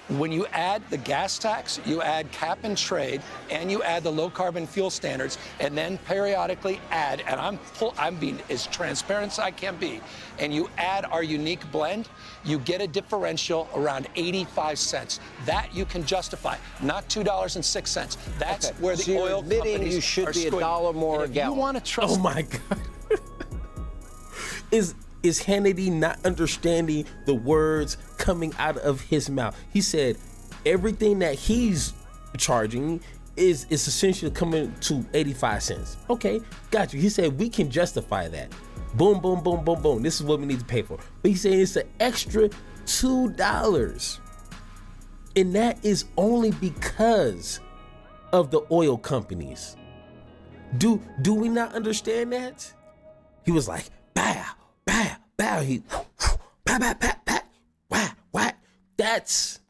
When you add the gas tax, you add cap and trade, and you add the low carbon fuel standards, and then periodically add, and I'm being as transparent as I can be, and you add our unique blend, you get a differential around 85 cents. That you can justify, not $2.06. That's where the so oil admitting companies you should are be $1 more a gallon. You want to trust? Oh my God. Is Hannity not understanding the words coming out of his mouth? He said everything that he's charging is essentially coming to 85 cents. Okay, got you. He said we can justify that. Boom, boom, boom, boom, boom. This is what we need to pay for. But he's saying it's an extra $2. And that is only because of the oil companies. Do we not understand that? He was like, bow, bow, bow. He, pat, pat, pat, pat, whack, whack. That's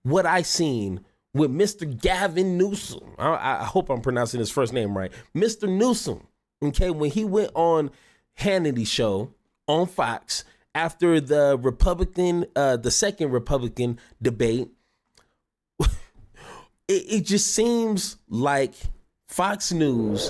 what I seen with Mr. Gavin Newsom. I hope I'm pronouncing his first name right. Mr. Newsom, okay, when he went on Hannity show on Fox after the second Republican debate, it just seems like Fox News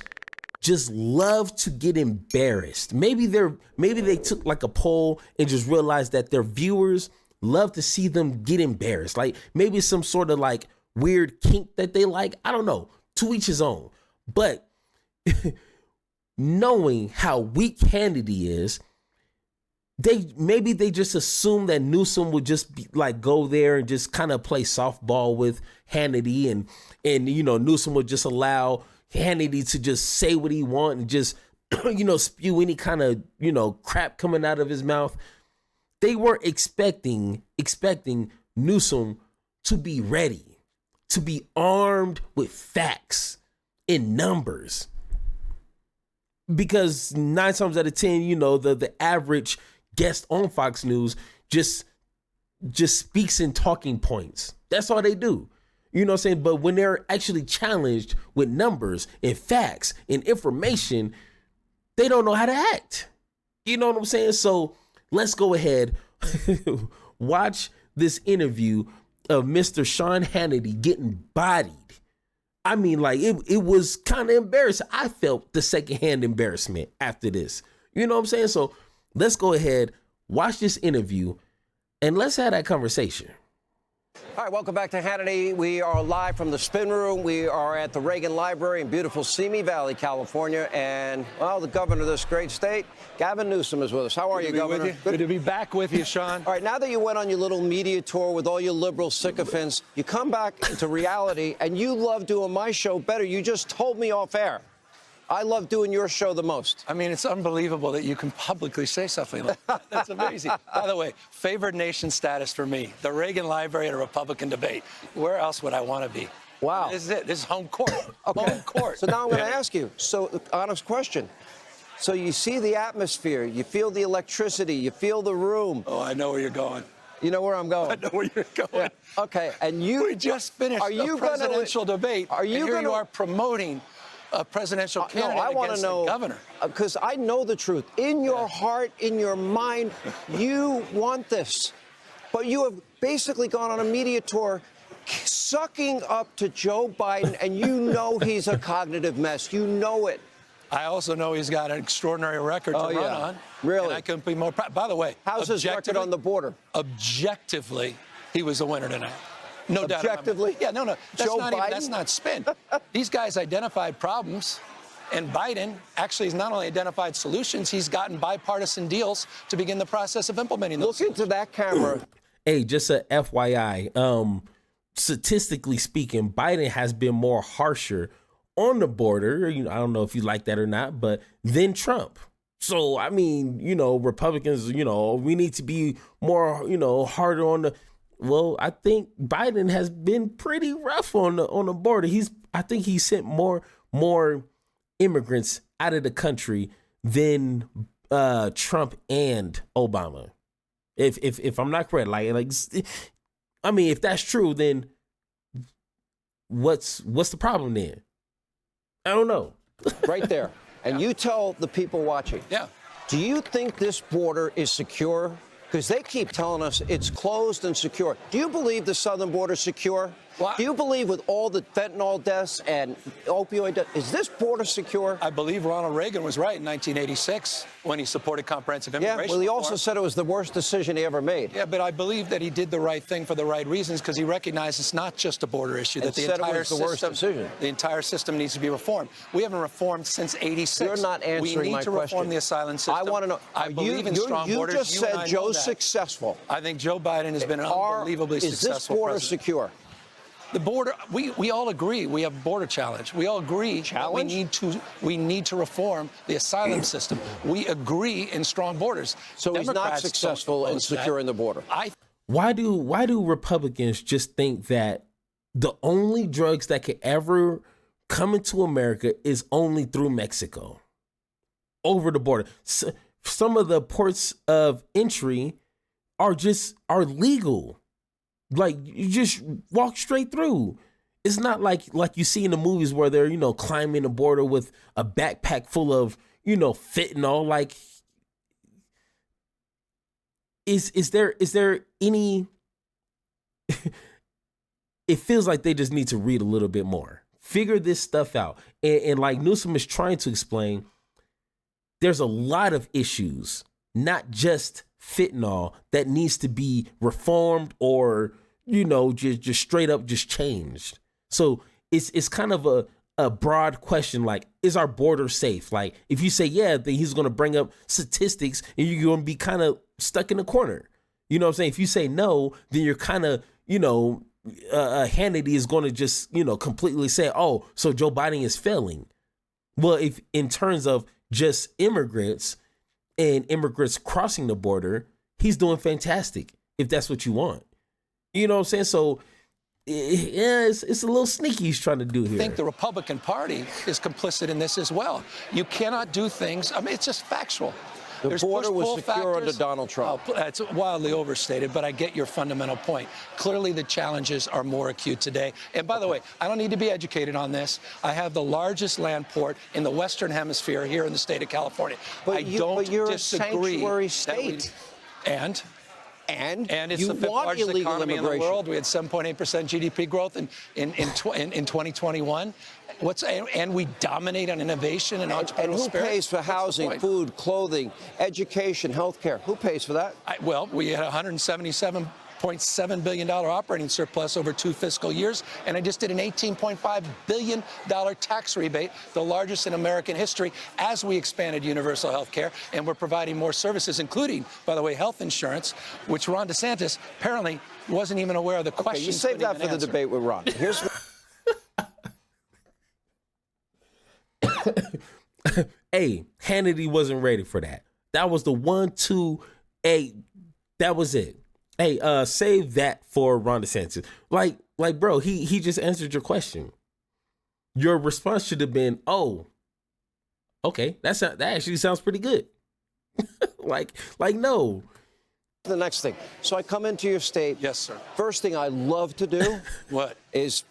just love to get embarrassed. Maybe they took like a poll and just realized that their viewers love to see them get embarrassed. Like maybe some sort of like weird kink that they like. I don't know. To each his own. But knowing how weak Hannity is, they just assume that Newsom would just be like go there and just kind of play softball with Hannity and Newsom would just allow Hannity to just say what he wants and just spew any kind of crap coming out of his mouth. They were expecting Newsom to be ready, to be armed with facts and numbers. Because 9 times out of 10, the average guest on Fox News just speaks in talking points. That's all they do. You know what I'm saying? But when they're actually challenged with numbers and facts and information, they don't know how to act. You know what I'm saying? So let's go ahead, watch this interview of Mr. Sean Hannity getting bodied. I mean, like it was kind of embarrassing. I felt the secondhand embarrassment after this. You know what I'm saying? So let's go ahead, watch this interview, and let's have that conversation. All right, welcome back to Hannity. We are live from the Spin Room. We are at the Reagan Library in beautiful Simi Valley, California. And, well, the governor of this great state, Gavin Newsom, is with us. How are you, Governor? Good to be back with you, Sean. All right, now that you went on your little media tour with all your liberal sycophants, you come back into reality, and you love doing my show better. You just told me off air. I love doing your show the most. I mean, it's unbelievable that you can publicly say something like that. That's amazing. By the way, favored nation status for me, the Reagan Library at a Republican debate. Where else would I want to be? Wow. This is it. This is home court. Okay. Home court. So now I'm going to ask you, honest question. So you see the atmosphere, you feel the electricity, you feel the room. Oh, I know where you're going. You know where I'm going. I know where you're going. Yeah. Okay, and we just finished a presidential debate. You are promoting a presidential candidate against the governor. Because I know the truth. In your heart, in your mind, you want this. But you have basically gone on a media tour sucking up to Joe Biden, and you know he's a cognitive mess. You know it. I also know he's got an extraordinary record to run on. Really? And I couldn't be more proud. By the way, how's his record on the border? Objectively, he was a winner tonight. No doubt. Objectively? Yeah, no. Joe Biden? That's not spin. These guys identified problems, and Biden actually has not only identified solutions, he's gotten bipartisan deals to begin the process of implementing those. Look into that camera. Hey, just a FYI, statistically speaking, Biden has been more harsher on the border, I don't know if you like that or not, but than Trump. So, I mean, Republicans, we need to be more, harder on the. Well, I think Biden has been pretty rough on the border. I think he sent more immigrants out of the country than Trump and Obama. If I'm not correct, I mean, if that's true, then what's the problem then? I don't know. Right there. And you tell the people watching. Yeah. Do you think this border is secure? Because they keep telling us it's closed and secure. Do you believe the southern border is secure? Well, do you believe with all the fentanyl deaths and opioid deaths, is this border secure? I believe Ronald Reagan was right in 1986 when he supported comprehensive immigration Yeah, well, he reform. also said it was the worst decision he ever made. Yeah, but I believe that he did the right thing for the right reasons because he recognized it's not just a border issue. And That the said it entire was the worst system, decision. the entire system needs to be reformed. We haven't reformed since '86. You're not answering we need my to question. reform the asylum system. I want to know. I believe in strong you borders. just You and said I know Joe's that. successful. I think Joe Biden has been an unbelievably Is this successful border president. secure? The border, we all agree we have a border challenge. We all agree that we need to reform the asylum system. We agree in strong borders. So he's not Democrats successful in don't oppose that. securing the border. Why do Republicans just think that the only drugs that could ever come into America is only through Mexico, over the border? So, some of the ports of entry are legal. Like, you just walk straight through. It's not like you see in the movies where they're, climbing the border with a backpack full of, fentanyl. Like, is there any it feels like they just need to read a little bit more, figure this stuff out. And like Newsom is trying to explain, there's a lot of issues, not just fentanyl, that needs to be reformed or, just straight up just changed. So it's kind of a broad question, like, is our border safe? Like, if you say yeah, then he's going to bring up statistics and you're going to be kind of stuck in the corner. You know what I'm saying? If you say no, then you're kind of, Hannity is going to just, completely say, oh, so Joe Biden is failing. Well, if in terms of just immigrants and immigrants crossing the border, he's doing fantastic, if that's what you want. You know what I'm saying? So, yeah, it's a little sneaky he's trying to do here. I think the Republican Party is complicit in this as well. You cannot do things. I mean, it's just factual. The border was secure under Donald Trump. That's wildly overstated, but I get your fundamental point. Clearly, the challenges are more acute today. And by the way, I don't need to be educated on this. I have the largest land port in the Western Hemisphere here in the state of California. But you're disagree a sanctuary state. And it's you the fifth want largest illegal economy in the immigration. world. We had 7.8% GDP growth in 2021. And we dominate on innovation and entrepreneurial And who spirit. pays for housing, food, clothing, education, health care? Who pays for that? Well, we had $177.7 billion operating surplus over 2 fiscal years, and I just did an $18.5 billion tax rebate, the largest in American history, as we expanded universal health care, and we're providing more services, including, by the way, health insurance, which Ron DeSantis apparently wasn't even aware of the question. Okay, you save that for the debate with Ron. Here's Hey, Hannity wasn't ready for that. That was the 1, 2, 8. That was it. Hey, save that for Ron DeSantis. Like, bro, he just answered your question. Your response should have been, "Oh, okay, that actually sounds pretty good." like no. the next thing. So I come into your state. Yes, sir. First thing I love to do What? is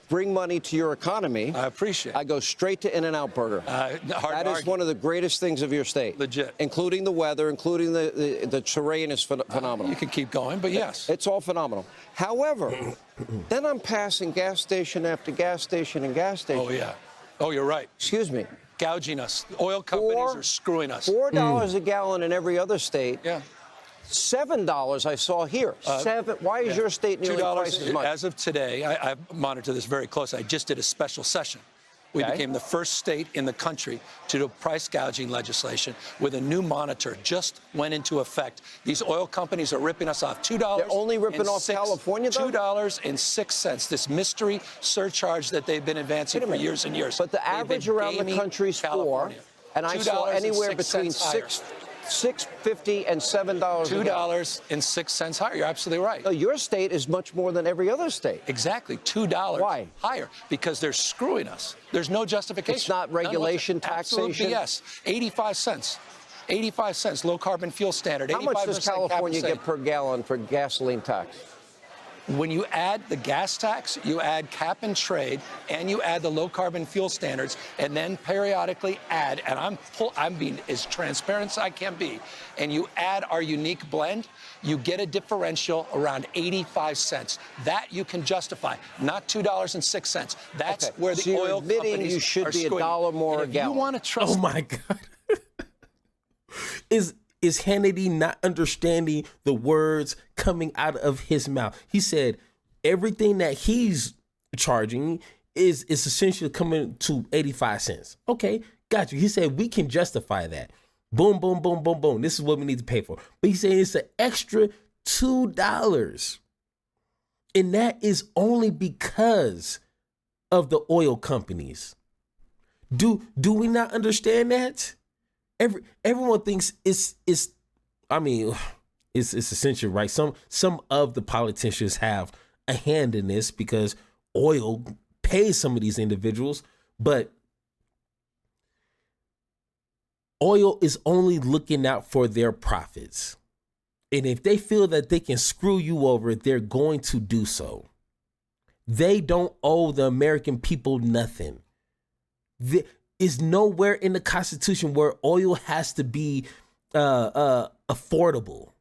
bring money to your economy. I appreciate it. I go straight to In-N-Out Burger. That is one of the greatest things of your state. Legit. Including the weather, including the terrain is phenomenal. You can keep going, but yes. It's all phenomenal. However, then I'm passing gas station after gas station and gas station. Oh, yeah. Oh, you're right. Excuse me. Gouging us. Oil companies are screwing us. $4 a gallon in every other state. Yeah. $7 I saw here. Why is your state nearly twice as much? As of today, I monitor this very closely. I just did a special session. We became the first state in the country to do price gouging legislation with a new monitor. Just went into effect. These oil companies are ripping us off. $2. They're only ripping off California, though? $2.06. This mystery surcharge that they've been advancing for years and years. But the average around the country is $4, and I saw anywhere between $6.50 and $7. $2.06 higher. You're absolutely right. No, your state is much more than every other state. Exactly. $2 Why? higher. Because they're screwing us. There's no justification. It's not regulation, taxation? Yes. 85 cents. 85 cents. Low carbon fuel standard. How much does California get per gallon for gasoline tax? When you add the gas tax, you add cap and trade, and you add the low carbon fuel standards, and then periodically add, and I'm being as transparent as I can be, and you add our unique blend, you get a differential around 85 cents. That you can justify, not $2.06. That's Okay, where the so you're oil admitting companies you should are be screwing. $1 more And a if gallon. you want to trust Oh my God. Is Hannity not understanding the words coming out of his mouth? He said everything that he's charging is essentially coming to 85 cents. Okay, got you. He said we can justify that. Boom, boom, boom, boom, boom. This is what we need to pay for. But he's saying it's an extra $2. And that is only because of the oil companies. Do we not understand that? Everyone thinks it's essential, right? Some of the politicians have a hand in this because oil pays some of these individuals, but oil is only looking out for their profits. And if they feel that they can screw you over, they're going to do so. They don't owe the American people nothing. There is nowhere in the Constitution where oil has to be affordable.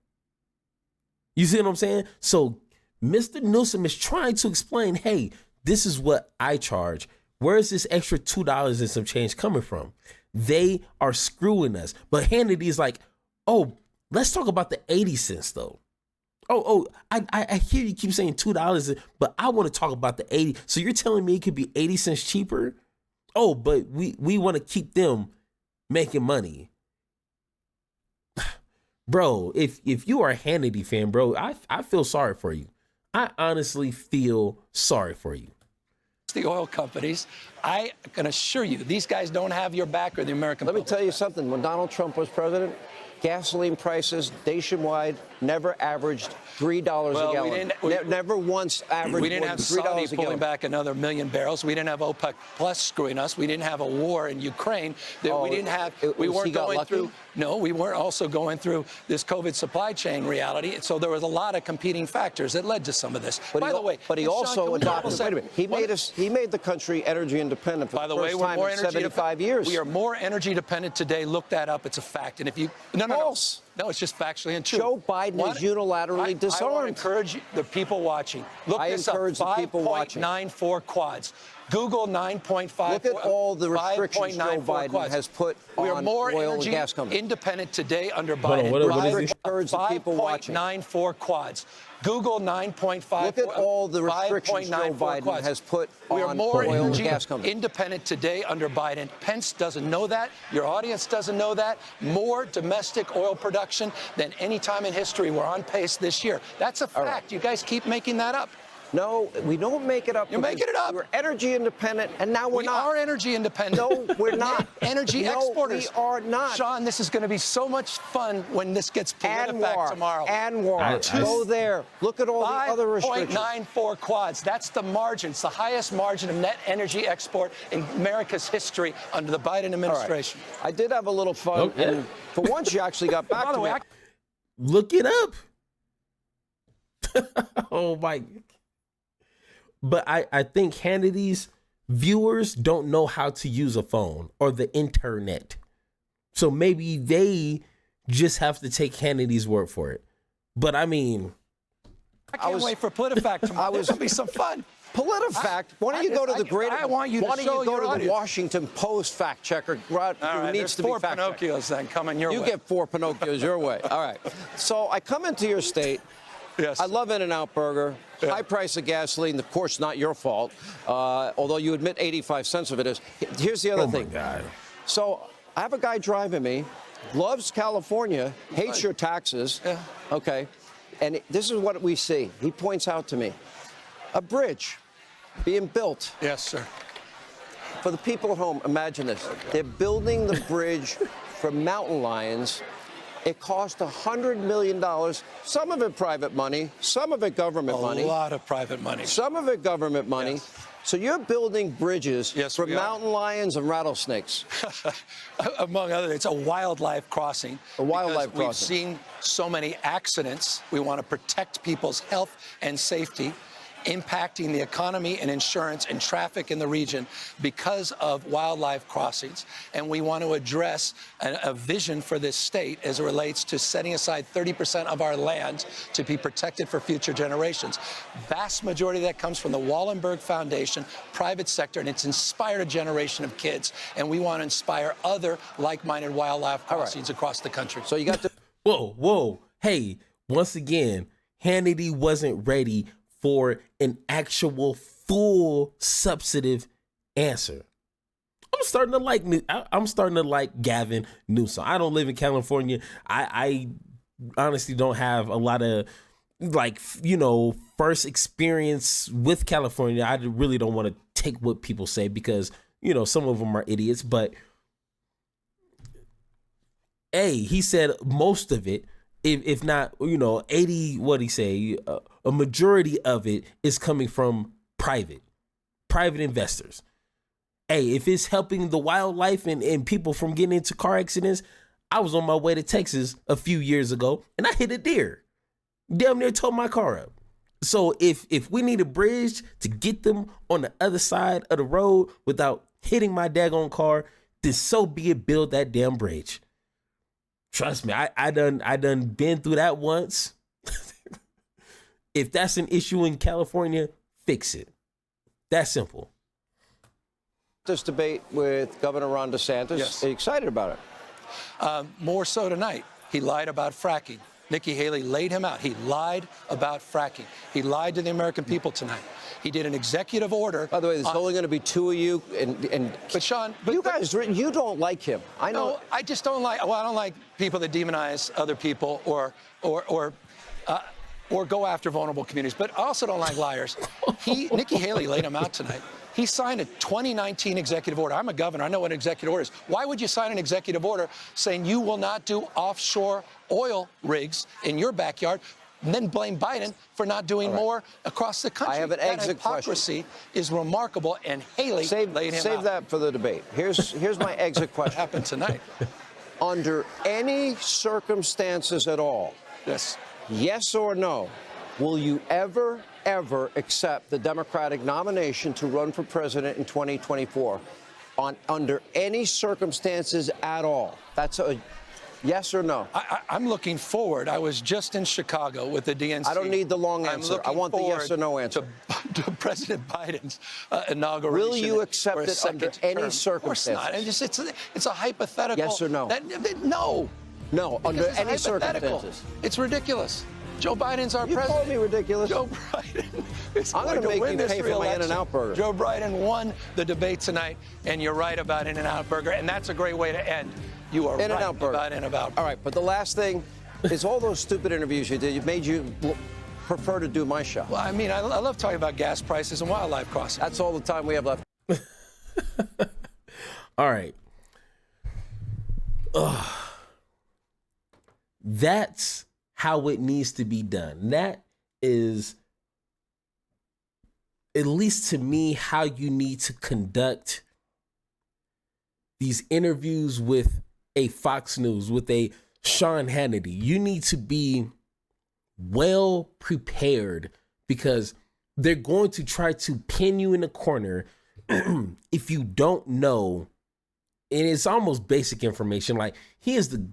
You see what I'm saying? So Mr. Newsom is trying to explain, hey, this is what I charge. Where is this extra $2 and some change coming from? They are screwing us. But Hannity is like, oh, let's talk about the 80 cents though. I hear you keep saying $2, but I want to talk about the 80. So you're telling me it could be 80 cents cheaper? Oh, but we want to keep them making money. Bro, if you are a Hannity fan, bro, I feel sorry for you. I honestly feel sorry for you. the oil companies. I can assure you, these guys don't have your back or the American public. public. Let me tell you something. When Donald Trump was president, gasoline prices nationwide never averaged $3 a gallon. Never once averaged. We didn't have Saudi pulling back another 1 million barrels. We didn't have OPEC Plus screwing us. We didn't have a war in Ukraine. We didn't have. We weren't going through. No, we weren't also going through this COVID supply chain reality. So there was a lot of competing factors that led to some of this. But by the way, but he also adopted. Wait a minute. He made the country energy independent for the first time in 75 years. We are more energy dependent today. Look that up. It's a fact. And if you false. No, it's just factually untrue. Joe Biden is unilaterally disarmed. I encourage the people watching. Look this up. 5.94 quads. Google 9.5. Look at all the restrictions Joe Biden has put on oil and gas companies. Independent today under Biden. What is it? 5.94 quads. Google 9.5. Look at all the restrictions Joe Biden has put on oil and gas companies. Independent today under Biden. Pence doesn't know that. Your audience doesn't know that. More domestic oil production than any time in history. We're on pace this year. That's a fact. Right. You guys keep making that up. No, we don't make it up. You're making it up. We're energy independent, and now we're not. We are energy independent. No, we're not. Energy exporters. We are not. Sean, this is going to be so much fun when this gets PolitiFact tomorrow. Go there. Look at all the other restrictions. 5.94 quads. That's the margin. It's the highest margin of net energy export in America's history under the Biden administration. Right. I did have a little fun, and for once you actually got back to me. Look it up. Oh, my. But I think Hannity's viewers don't know how to use a phone or the internet. So maybe they just have to take Hannity's word for it. But I mean, I can't wait for PolitiFact tomorrow. There's going to be some fun. PolitiFact. Why don't you go to the great? I want you to Why don't show you go to the audience. Washington Post fact checker? Who needs to be fact checked. 4 Pinocchios then coming your way. You get 4 Pinocchios your way. All right. So I come into your state. Yes. I love In-N-Out Burger. Yeah. High price of gasoline, of course, not your fault. Although you admit 85 cents of it is. Here's the other thing. Oh, my God. So I have a guy driving me, loves California, hates your taxes. Yeah. Okay. And this is what we see. He points out to me a bridge being built. Yes, sir. For the people at home, imagine this. They're building the bridge for mountain lions It cost $100 million, some of it private money, some of it government money. A lot of private money. Some of it government money. Yes. So you're building bridges for we are. mountain lions and rattlesnakes. Among other, it's a wildlife crossing. A wildlife because crossing. We've seen so many accidents. We want to protect people's health and safety, impacting the economy and insurance and traffic in the region because of wildlife crossings. And we want to address a vision for this state as it relates to setting aside 30% of our land to be protected for future generations. Vast majority of that comes from the Wallenberg Foundation, private sector, and it's inspired a generation of kids. And we want to inspire other like-minded wildlife crossings across the country. So you got to... Whoa. Hey, once again, Hannity wasn't ready for an actual full substantive answer. I'm starting to like Gavin Newsom. I don't live in California. I honestly don't have a lot of first experience with California. I really don't want to take what people say because, some of them are idiots, but he said most of it, if not, 80, what'd he say? A majority of it is coming from private investors. Hey, if it's helping the wildlife and people from getting into car accidents, I was on my way to Texas a few years ago and I hit a deer. Damn near tore my car up. So if we need a bridge to get them on the other side of the road without hitting my daggone car, then so be it, build that damn bridge. Trust me, I done been through that once. If that's an issue in California, fix it. That's simple. This debate with Governor Ron DeSantis. Yes. Are you excited about it? More so tonight. He lied about fracking. Nikki Haley laid him out. He lied about fracking. He lied to the American people tonight. He did an executive order. By the way, there's only going to be two of you, and But Sean, you guys, you don't like him. I know. No, I just don't like. Well, I don't like people that demonize other people or go after vulnerable communities. But I also don't like liars. Nikki Haley laid him out tonight. He signed a 2019 executive order. I'm a governor. I know what an executive order is. Why would you sign an executive order saying you will not do offshore oil rigs in your backyard, and then blame Biden for not doing more across the country? I have an exit hypocrisy is remarkable, and Haley laid him out. Save that for the debate. Here's my exit question. What happened tonight? Under any circumstances at all, yes or no, will you ever accept the Democratic nomination to run for president in 2024 under any circumstances at all? That's a yes or no. I'm looking forward. I was just in Chicago with the DNC. I don't need the long answer. I want the yes or no answer. To President Biden's inauguration. Will you accept it under any circumstances? Of course not. It's a hypothetical. Yes or no? No. No, under Because any it's hypothetical. circumstances. It's ridiculous. Joe Biden's our You president. called me ridiculous. Joe Biden is I'm going gonna to make win you this pay for my re-election. In-N-Out burger. Joe Biden won the debate tonight, and you're right about In-N-Out burger, and that's a great way to end. You are right In-N-Out burger. about In-N-Out. All right, but the last thing is all those stupid interviews you did. It made you prefer to do my show. Well, I mean, I love talking about gas prices and wildlife crossings. That's all the time we have left. All right. That's how it needs to be done. That is, at least to me, how you need to conduct these interviews with a Fox News, with a Sean Hannity. You need to be well prepared because they're going to try to pin you in a corner if you don't know. And it's almost basic information. Like, he is the,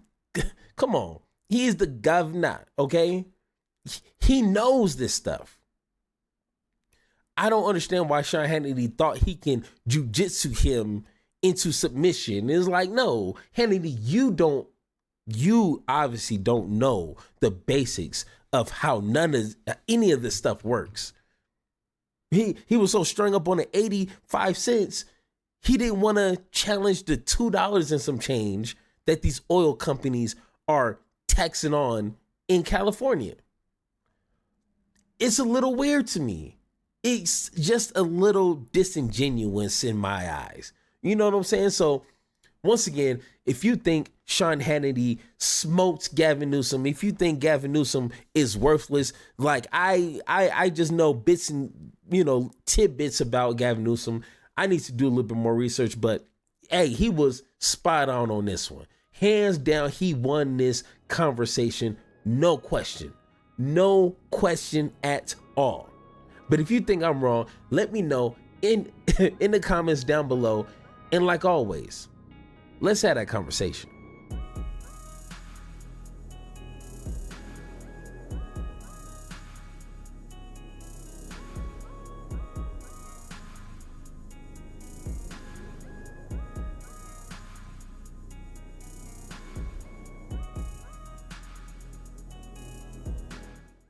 come on, he is the governor, okay? He knows this stuff. I don't understand why Sean Hannity thought he can jujitsu him into submission. It's like, no, Hannity, you obviously don't know the basics of how any of this stuff works. He was so strung up on the 85 cents, he didn't want to challenge the $2 and some change that these oil companies are taxing on in California. It's a little weird to me. It's just a little disingenuous in my eyes. You know what I'm saying? So once again, if you think Sean Hannity smoked Gavin Newsom, if you think Gavin Newsom is worthless, like I just know bits and, you know, tidbits about Gavin Newsom. I need to do a little bit more research, but hey, he was spot on this one. Hands down, he won this conversation. No question at all. But if you think I'm wrong, let me know in the comments down below. And like always, let's have that conversation.